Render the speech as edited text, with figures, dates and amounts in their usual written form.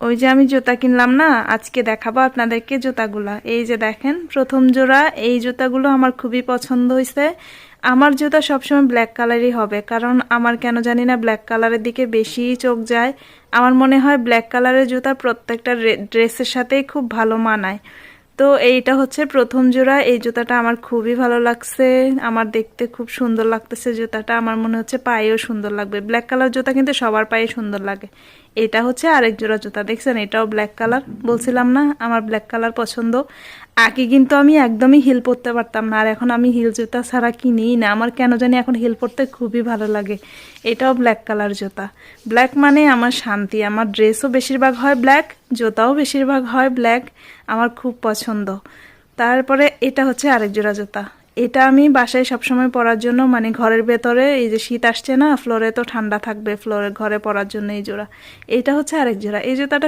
ওই যে আমি জুতা কিনলাম না, আজকে দেখাবো আপনাদেরকে জুতাগুলা। এই যে দেখেন প্রথম জোড়া, এই জুতাগুলো আমার খুবই পছন্দ হয়েছে। আমার জুতা সবসময় ব্ল্যাক কালারই হবে, কারণ আমার কেন জানি না ব্ল্যাক কালারের দিকে বেশি চোখ যায়। আমার মনে হয় ব্ল্যাক কালারের জুতা প্রত্যেকটা ড্রেসের সাথেই খুব ভালো মানায়। তো এইটা হচ্ছে প্রথম জোড়া। এই জুতাটা আমার খুবই ভালো লাগছে, আমার দেখতে খুব সুন্দর লাগতেছে জুতাটা। আমার মনে হচ্ছে পায়েও সুন্দর লাগবে। ব্ল্যাক কালার জুতা কিন্তু সবার পায়ে সুন্দর লাগে। এটা হচ্ছে আরেক জোড়া জুতা, দেখছেন এটাও ব্ল্যাক কালার। বলছিলাম না আমার ব্ল্যাক কালার পছন্দ। আগে কিন্তু আমি একদমই হিল পরতে পারতাম না, আর এখন আমি হিল জুতা ছাড়া কিনিই না। আমার কেন জানি এখন হিল পরতে খুবই ভালো লাগে। এটাও ব্ল্যাক কালার জুতা। ব্ল্যাক মানে আমার শান্তি। আমার ড্রেসও বেশিরভাগ হয় ব্ল্যাক, জুতাও বেশিরভাগ হয় ব্ল্যাক। আমার খুব পছন্দ। তারপরে এটা হচ্ছে আরেক জোড়া জুতা। এটা আমি বাসায় সবসময় পরার জন্য, মানে ঘরের ভেতরে, এই যে শীত আসছে না, ফ্লোরে তো ঠান্ডা থাকবে, ফ্লোরে ঘরে পরার জন্য এই জোড়া। এটা হচ্ছে আরেক জোড়া। এই জুতাটা